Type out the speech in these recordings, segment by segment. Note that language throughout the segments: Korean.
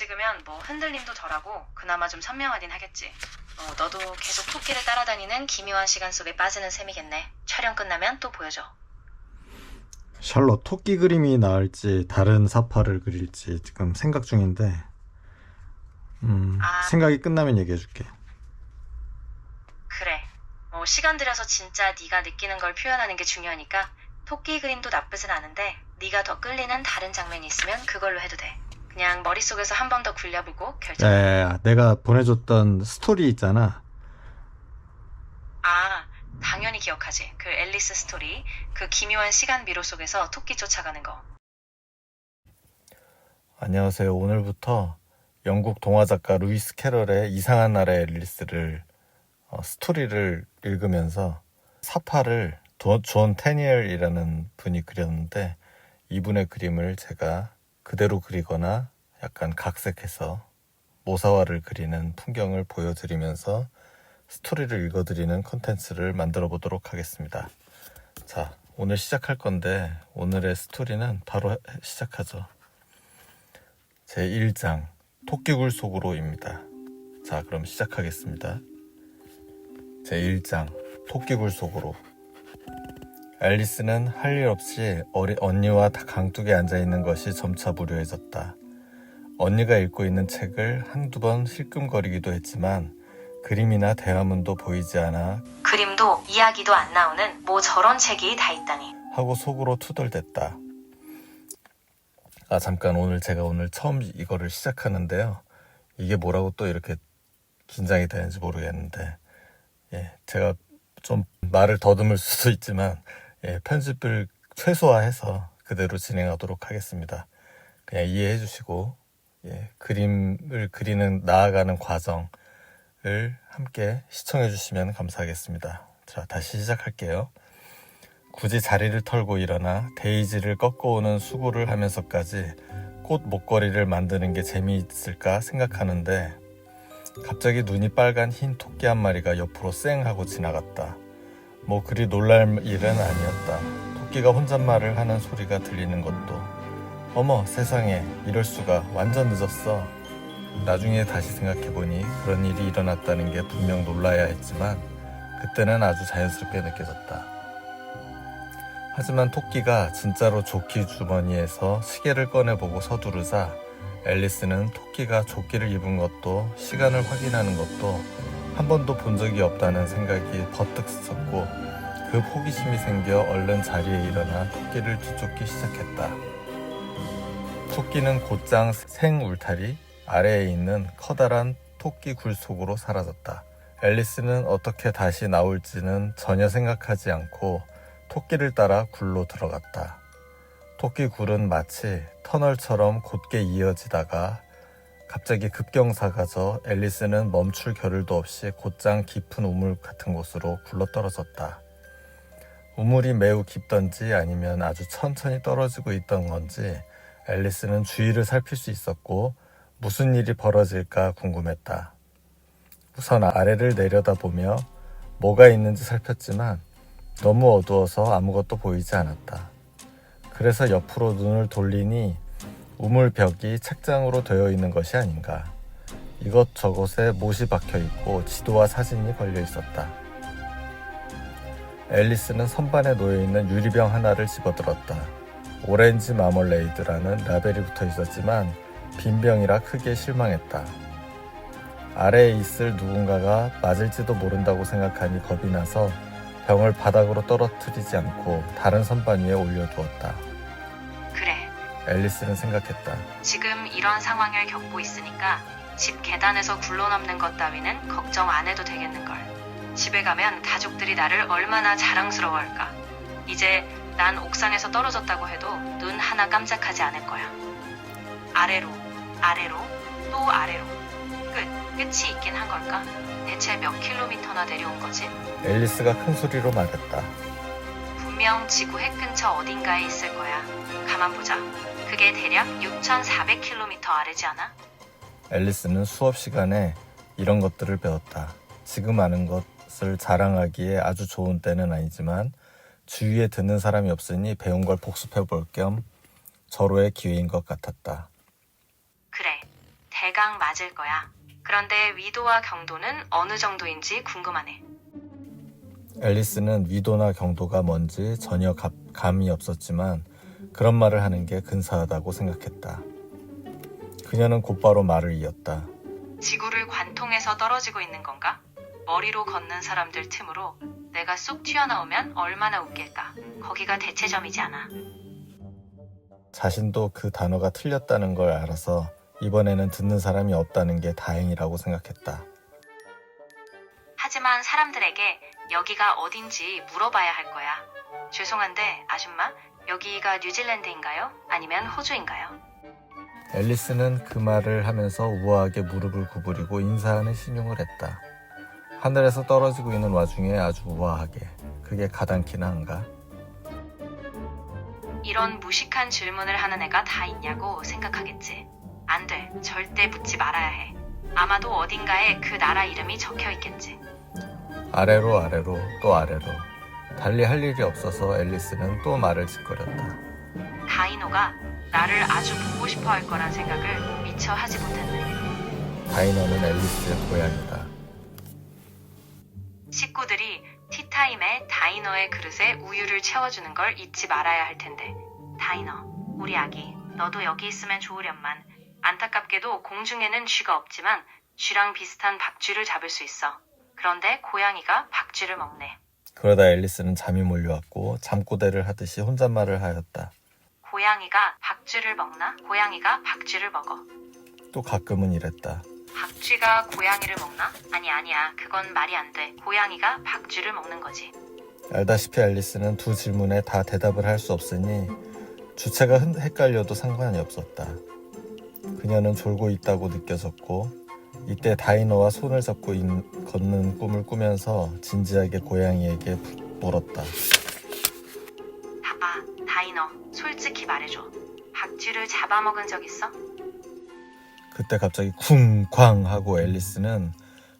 찍으면 뭐 흔들림도 덜하고 그나마 좀 선명하긴 하겠지. 너도 계속 토끼를 따라다니는 기묘한 시간 속에 빠지는 셈이겠네. 촬영 끝나면 또 보여줘. 샬럿 토끼 그림이 나을지 다른 사파를 그릴지 지금 생각 중인데 생각이 끝나면 얘기해줄게. 그래. 시간 들여서 진짜 네가 느끼는 걸 표현하는 게 중요하니까 토끼 그림도 나쁘진 않은데 네가 더 끌리는 다른 장면이 있으면 그걸로 해도 돼. 그냥 머릿속에서 한 번 더 굴려보고 결정. 야, 내가 보내줬던 스토리 있잖아. 당연히 기억하지. 그 앨리스 스토리, 그 기묘한 시간 미로 속에서 토끼 쫓아가는 거. 안녕하세요. 오늘부터 영국 동화작가 루이스 캐럴의 이상한 나라의 앨리스를 스토리를 읽으면서 사파를 존 테니얼이라는 분이 그렸는데 이분의 그림을 제가 그대로 그리거나 약간 각색해서 모사화를 그리는 풍경을 보여드리면서 스토리를 읽어드리는 콘텐츠를 만들어 보도록 하겠습니다. 자, 오늘 시작할 건데 오늘의 스토리는 바로 시작하죠. 제1장 토끼굴 속으로입니다. 자, 그럼 시작하겠습니다. 제1장 토끼굴 속으로. 앨리스는 할 일 없이 언니와 강둑에 앉아있는 것이 점차 무료해졌다. 언니가 읽고 있는 책을 한두 번 힐끔거리기도 했지만 그림이나 대화문도 보이지 않아 그림도 이야기도 안 나오는 뭐 저런 책이 다 있다니 하고 속으로 투덜댔다. 잠깐 제가 오늘 처음 이거를 시작하는데요. 이게 뭐라고 또 이렇게 긴장이 되는지 모르겠는데 제가 좀 말을 더듬을 수도 있지만 편집을 최소화해서 그대로 진행하도록 하겠습니다. 그냥 이해해 주시고 그림을 그리는 나아가는 과정을 함께 시청해 주시면 감사하겠습니다. 자, 다시 시작할게요. 굳이 자리를 털고 일어나 데이지를 꺾어오는 수고를 하면서까지 꽃 목걸이를 만드는 게 재미있을까 생각하는데 갑자기 눈이 빨간 흰 토끼 한 마리가 옆으로 쌩 하고 지나갔다. 뭐 그리 놀랄 일은 아니었다. 토끼가 혼잣말을 하는 소리가 들리는 것도 어머 세상에 이럴 수가 완전 늦었어. 나중에 다시 생각해보니 그런 일이 일어났다는 게 분명 놀라야 했지만 그때는 아주 자연스럽게 느껴졌다. 하지만 토끼가 진짜로 조끼 주머니에서 시계를 꺼내보고 서두르자 앨리스는 토끼가 조끼를 입은 것도 시간을 확인하는 것도 한 번도 본 적이 없다는 생각이 버뜩 스쳤고 그 호기심이 생겨 얼른 자리에 일어나 토끼를 뒤쫓기 시작했다. 토끼는 곧장 생 울타리 아래에 있는 커다란 토끼 굴 속으로 사라졌다. 앨리스는 어떻게 다시 나올지는 전혀 생각하지 않고 토끼를 따라 굴로 들어갔다. 토끼 굴은 마치 터널처럼 곧게 이어지다가 갑자기 급경사가 져 앨리스는 멈출 겨를도 없이 곧장 깊은 우물 같은 곳으로 굴러떨어졌다. 우물이 매우 깊던지 아니면 아주 천천히 떨어지고 있던 건지 앨리스는 주위를 살필 수 있었고 무슨 일이 벌어질까 궁금했다. 우선 아래를 내려다보며 뭐가 있는지 살폈지만 너무 어두워서 아무것도 보이지 않았다. 그래서 옆으로 눈을 돌리니 우물 벽이 책장으로 되어 있는 것이 아닌가. 이것저것에 못이 박혀 있고 지도와 사진이 걸려 있었다. 앨리스는 선반에 놓여 있는 유리병 하나를 집어들었다. 오렌지 마멀레이드라는 라벨이 붙어 있었지만 빈 병이라 크게 실망했다. 아래에 있을 누군가가 맞을지도 모른다고 생각하니 겁이 나서 병을 바닥으로 떨어뜨리지 않고 다른 선반 위에 올려두었다. 그래, 앨리스는 생각했다. 지금 이런 상황을 겪고 있으니까 집 계단에서 굴러넘는 것 따위는 걱정 안 해도 되겠는걸. 집에 가면 가족들이 나를 얼마나 자랑스러워할까. 이제 난 옥상에서 떨어졌다고 해도 눈 하나 깜짝하지 않을 거야. 아래로, 아래로, 또 아래로. 끝이 있긴 한 걸까? 대체 몇 킬로미터나 내려온 거지? 앨리스가 큰 소리로 말했다. 분명 지구 핵 근처 어딘가에 있을 거야. 가만 보자. 그게 대략 6,400km 아래지 않아? 앨리스는 수업 시간에 이런 것들을 배웠다. 지금 아는 것을 자랑하기에 아주 좋은 때는 아니지만 주위에 듣는 사람이 없으니 배운 걸 복습해 볼 겸 절호의 기회인 것 같았다. 그래. 대강 맞을 거야. 그런데 위도와 경도는 어느 정도인지 궁금하네. 앨리스는 위도나 경도가 뭔지 전혀 감이 없었지만 그런 말을 하는 게 근사하다고 생각했다. 그녀는 곧바로 말을 이었다. 지구를 관통해서 떨어지고 있는 건가? 머리로 걷는 사람들 틈으로 내가 쏙 튀어나오면 얼마나 웃길까. 거기가 대체점이지 않아. 자신도 그 단어가 틀렸다는 걸 알아서 이번에는 듣는 사람이 없다는 게 다행이라고 생각했다. 하지만 사람들에게 여기가 어딘지 물어봐야 할 거야. 죄송한데 아줌마, 여기가 뉴질랜드인가요? 아니면 호주인가요? 앨리스는 그 말을 하면서 우아하게 무릎을 구부리고 인사하는 신용을 했다. 하늘에서 떨어지고 있는 와중에 아주 우아하게. 그게 가당키나 한가? 이런 무식한 질문을 하는 애가 다 있냐고 생각하겠지. 안 돼. 절대 묻지 말아야 해. 아마도 어딘가에 그 나라 이름이 적혀 있겠지. 아래로 아래로 또 아래로. 달리 할 일이 없어서 앨리스는 또 말을 짓거렸다. 다이노가 나를 아주 보고 싶어 할 거란 생각을 미처 하지 못했네. 다이너는 앨리스의 고향이다. 식구들이 티타임에 다이너의 그릇에 우유를 채워주는 걸 잊지 말아야 할 텐데. 다이너, 우리 아기, 너도 여기 있으면 좋으련만. 안타깝게도 공중에는 쥐가 없지만 쥐랑 비슷한 박쥐를 잡을 수 있어. 그런데 고양이가 박쥐를 먹네. 그러다 앨리스는 잠이 몰려왔고 잠꼬대를 하듯이 혼잣말을 하였다. 고양이가 박쥐를 먹나? 고양이가 박쥐를 먹어. 또 가끔은 이랬다. 박쥐가 고양이를 먹나? 아니야. 그건 말이 안 돼. 고양이가 박쥐를 먹는 거지. 알다시피 앨리스는 두 질문에 다 대답을 할 수 없으니 주체가 헷갈려도 상관이 없었다. 그녀는 졸고 있다고 느껴졌고 이때 다이너와 손을 잡고 걷는 꿈을 꾸면서 진지하게 고양이에게 물었다. 봐봐, 다이너, 솔직히 말해줘. 박쥐를 잡아먹은 적 있어? 그때 갑자기 쿵쾅 하고 앨리스는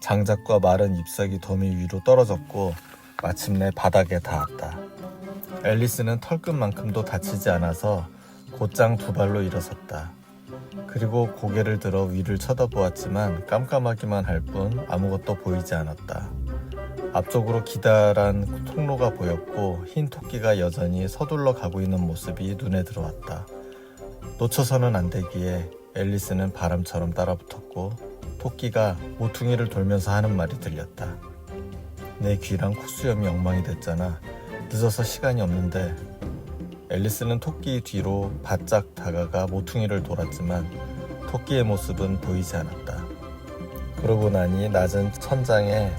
장작과 마른 잎사귀 더미 위로 떨어졌고 마침내 바닥에 닿았다. 앨리스는 털끝만큼도 다치지 않아서 곧장 두 발로 일어섰다. 그리고 고개를 들어 위를 쳐다보았지만 깜깜하기만 할 뿐 아무것도 보이지 않았다. 앞쪽으로 기다란 통로가 보였고 흰 토끼가 여전히 서둘러 가고 있는 모습이 눈에 들어왔다. 놓쳐서는 안 되기에 앨리스는 바람처럼 따라붙었고 토끼가 모퉁이를 돌면서 하는 말이 들렸다. 내 귀랑 콧수염이 엉망이 됐잖아. 늦어서 시간이 없는데. 앨리스는 토끼 뒤로 바짝 다가가 모퉁이를 돌았지만 토끼의 모습은 보이지 않았다. 그러고 나니 낮은 천장에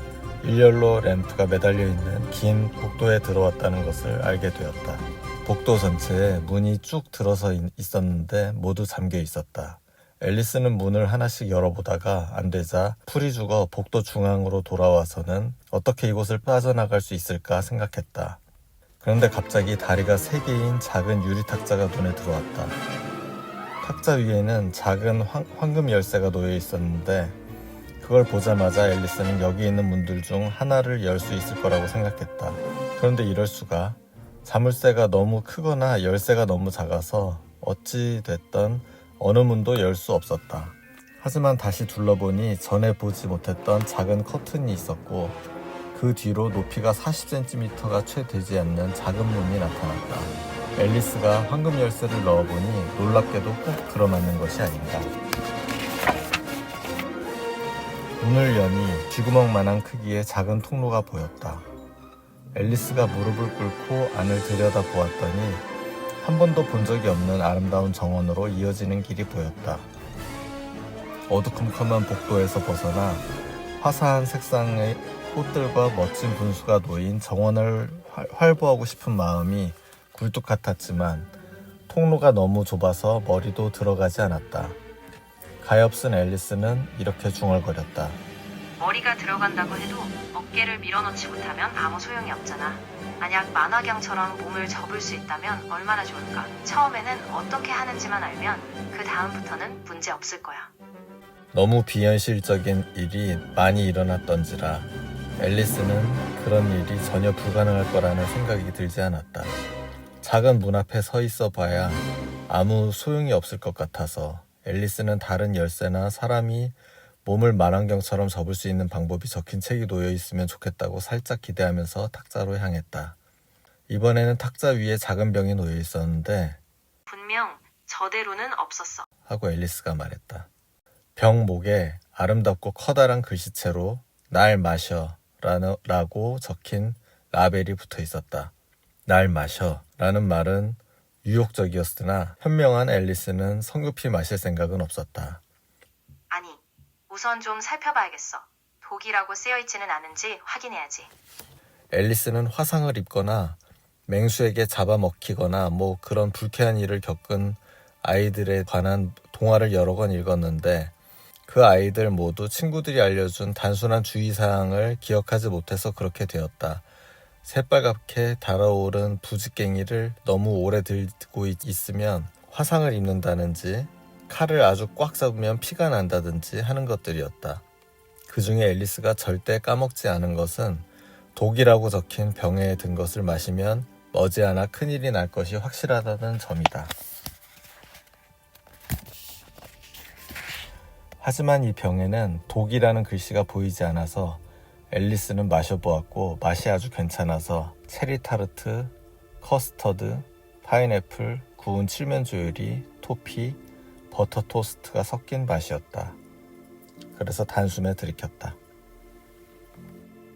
일렬로 램프가 매달려 있는 긴 복도에 들어왔다는 것을 알게 되었다. 복도 전체에 문이 쭉 들어서 있었는데 모두 잠겨 있었다. 앨리스는 문을 하나씩 열어보다가 안 되자 풀이 죽어 복도 중앙으로 돌아와서는 어떻게 이곳을 빠져나갈 수 있을까 생각했다. 그런데 갑자기 다리가 3개인 작은 유리탁자가 눈에 들어왔다. 탁자 위에는 작은 황금 열쇠가 놓여 있었는데 그걸 보자마자 앨리스는 여기 있는 문들 중 하나를 열 수 있을 거라고 생각했다. 그런데 이럴 수가. 자물쇠가 너무 크거나 열쇠가 너무 작아서 어찌 됐던 어느 문도 열 수 없었다. 하지만 다시 둘러보니 전에 보지 못했던 작은 커튼이 있었고 그 뒤로 높이가 40cm가 채 되지 않는 작은 문이 나타났다. 앨리스가 황금 열쇠를 넣어보니 놀랍게도 꼭 들어맞는 것이 아닌가. 문을 여니 쥐구멍만한 크기의 작은 통로가 보였다. 앨리스가 무릎을 꿇고 안을 들여다보았더니 한 번도 본 적이 없는 아름다운 정원으로 이어지는 길이 보였다. 어두컴컴한 복도에서 벗어나 화사한 색상의 꽃들과 멋진 분수가 놓인 정원을 활보하고 싶은 마음이 굴뚝 같았지만 통로가 너무 좁아서 머리도 들어가지 않았다. 가엾은 앨리스는 이렇게 중얼거렸다. 머리가 들어간다고 해도 어깨를 밀어넣지 못하면 아무 소용이 없잖아. 만약 만화경처럼 몸을 접을 수 있다면 얼마나 좋을까. 처음에는 어떻게 하는지만 알면 그 다음부터는 문제 없을 거야. 너무 비현실적인 일이 많이 일어났던지라 앨리스는 그런 일이 전혀 불가능할 거라는 생각이 들지 않았다. 작은 문 앞에 서 있어 봐야 아무 소용이 없을 것 같아서 앨리스는 다른 열쇠나 사람이 몸을 만환경처럼 접을 수 있는 방법이 적힌 책이 놓여 있으면 좋겠다고 살짝 기대하면서 탁자로 향했다. 이번에는 탁자 위에 작은 병이 놓여 있었는데 분명 저대로는 없었어. 하고 앨리스가 말했다. 병 목에 아름답고 커다란 글씨체로 날 마셔 라고 적힌 라벨이 붙어 있었다. 날 마셔 라는 말은 유혹적이었으나 현명한 앨리스는 성급히 마실 생각은 없었다. 아니, 우선 좀 살펴봐야겠어. 독이라고 쓰여있지는 않은지 확인해야지. 앨리스는 화상을 입거나 맹수에게 잡아먹히거나 그런 불쾌한 일을 겪은 아이들에 관한 동화를 여러 권 읽었는데 그 아이들 모두 친구들이 알려준 단순한 주의사항을 기억하지 못해서 그렇게 되었다. 새빨갛게 달아오른 부직갱이를 너무 오래 들고 있으면 화상을 입는다든지 칼을 아주 꽉 잡으면 피가 난다든지 하는 것들이었다. 그 중에 앨리스가 절대 까먹지 않은 것은 독이라고 적힌 병에 든 것을 마시면 머지않아 큰일이 날 것이 확실하다는 점이다. 하지만 이 병에는 독이라는 글씨가 보이지 않아서 앨리스는 마셔보았고 맛이 아주 괜찮아서 체리 타르트, 커스터드, 파인애플, 구운 칠면조 요리, 토피, 버터 토스트가 섞인 맛이었다. 그래서 단숨에 들이켰다.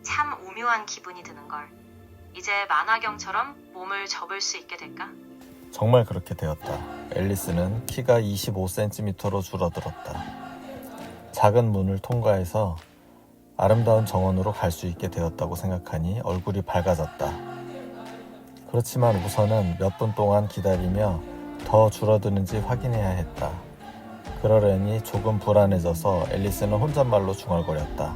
참 오묘한 기분이 드는걸. 이제 만화경처럼 몸을 접을 수 있게 될까? 정말 그렇게 되었다. 앨리스는 키가 25cm로 줄어들었다. 작은 문을 통과해서 아름다운 정원으로 갈 수 있게 되었다고 생각하니 얼굴이 밝아졌다. 그렇지만 우선은 몇 분 동안 기다리며 더 줄어드는지 확인해야 했다. 그러려니 조금 불안해져서 앨리스는 혼잣말로 중얼거렸다.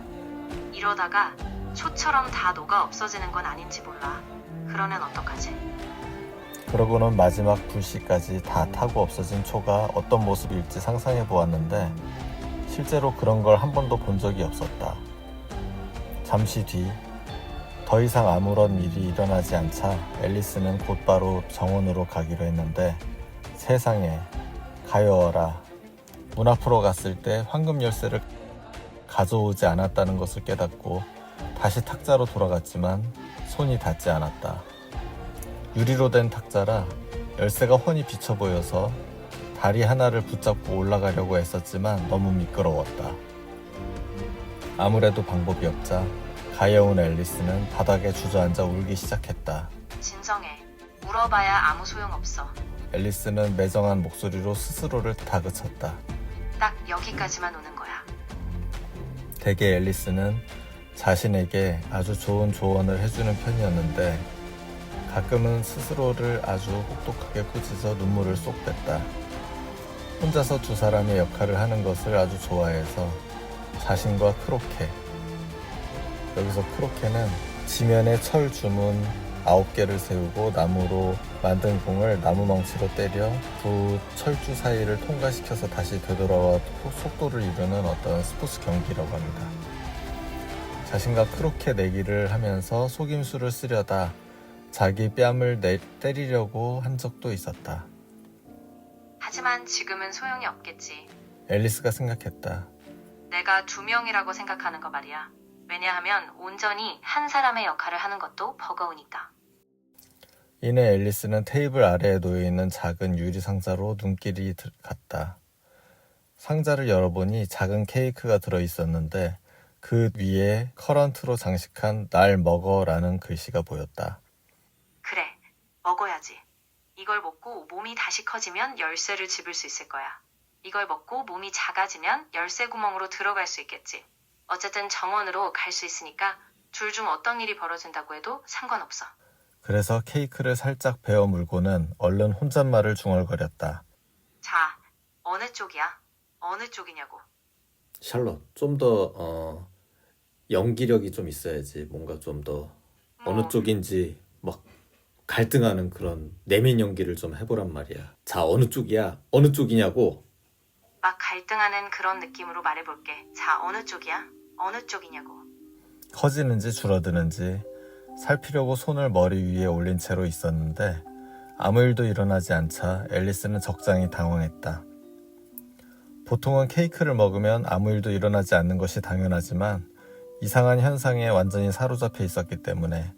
이러다가 초처럼 다 녹아 없어지는 건 아닌지 몰라. 그러면 어떡하지? 그러고는 마지막 불씨까지 다 타고 없어진 초가 어떤 모습일지 상상해 보았는데 실제로 그런 걸 한 번도 본 적이 없었다. 잠시 뒤 더 이상 아무런 일이 일어나지 않자 앨리스는 곧바로 정원으로 가기로 했는데 세상에 가여워라. 문 앞으로 갔을 때 황금 열쇠를 가져오지 않았다는 것을 깨닫고 다시 탁자로 돌아갔지만 손이 닿지 않았다. 유리로 된 탁자라 열쇠가 훤히 비쳐 보여서 다리 하나를 붙잡고 올라가려고 애썼지만 너무 미끄러웠다. 아무래도 방법이 없자 가여운 앨리스는 바닥에 주저앉아 울기 시작했다. 진정해. 울어봐야 아무 소용없어. 앨리스는 매정한 목소리로 스스로를 다그쳤다. 딱 여기까지만 오는 거야. 대개 앨리스는 자신에게 아주 좋은 조언을 해주는 편이었는데 가끔은 스스로를 아주 혹독하게 꾸짖어 눈물을 쏙 뺐다. 혼자서 두 사람의 역할을 하는 것을 아주 좋아해서 자신과 크로케, 여기서 크로케는 지면에 철 주문 9개를 세우고 나무로 만든 공을 나무망치로 때려 두 철주 사이를 통과시켜서 다시 되돌아와 속도를 이루는 어떤 스포츠 경기라고 합니다. 자신과 크로케 내기를 하면서 속임수를 쓰려다 자기 뺨을 때리려고 한 적도 있었다. 하지만 지금은 소용이 없겠지. 앨리스가 생각했다. 내가 2명이라고 생각하는 거 말이야. 왜냐하면 온전히 한 사람의 역할을 하는 것도 버거우니까. 이내 앨리스는 테이블 아래에 놓여있는 작은 유리 상자로 눈길이 갔다. 상자를 열어보니 작은 케이크가 들어있었는데 그 위에 커런트로 장식한 날 먹어라는 글씨가 보였다. 그래, 먹어야지. 이걸 먹고 몸이 다시 커지면 열쇠를 집을 수 있을 거야. 이걸 먹고 몸이 작아지면 열쇠 구멍으로 들어갈 수 있겠지. 어쨌든 정원으로 갈 수 있으니까 둘 중 어떤 일이 벌어진다고 해도 상관없어. 그래서 케이크를 살짝 베어 물고는 얼른 혼잣말을 중얼거렸다. 자, 어느 쪽이야? 어느 쪽이냐고. 샬롯, 좀 더 연기력이 좀 있어야지. 뭔가 좀 더 어느 쪽인지 막 갈등하는 그런 내면 연기를 좀 해보란 말이야. 자, 어느 쪽이야? 어느 쪽이냐고. 막 갈등하는 그런 느낌으로 말해볼게. 자, 어느 쪽이야? 어느 쪽이냐고. 커지는지 줄어드는지 살피려고 손을 머리 위에 올린 채로 있었는데 아무 일도 일어나지 않자 앨리스는 적잖이 당황했다. 보통은 케이크를 먹으면 아무 일도 일어나지 않는 것이 당연하지만 이상한 현상에 완전히 사로잡혀 있었기 때문에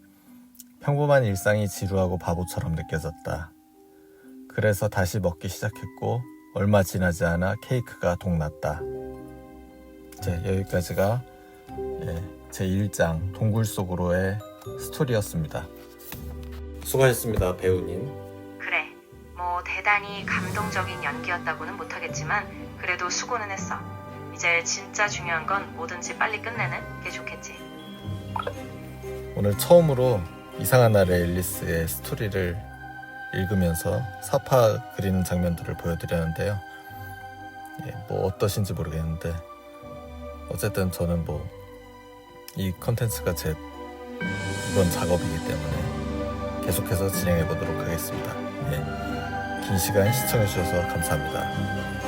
평범한 일상이 지루하고 바보처럼 느껴졌다. 그래서 다시 먹기 시작했고 얼마 지나지 않아 케이크가 동났다. 여기까지가 제 1장 동굴 속으로의 스토리였습니다. 수고하셨습니다, 배우님. 그래, 뭐 대단히 감동적인 연기였다고는 못하겠지만 그래도 수고는 했어. 이제 진짜 중요한 건 뭐든지 빨리 끝내는 게 좋겠지. 오늘 처음으로 이상한 날의 앨리스의 스토리를 읽으면서 사파 그리는 장면들을 보여드렸는데요. 뭐 어떠신지 모르겠는데 어쨌든 저는 이 컨텐츠가 제 이번 작업이기 때문에 계속해서 진행해 보도록 하겠습니다. 긴 시간 시청해 주셔서 감사합니다.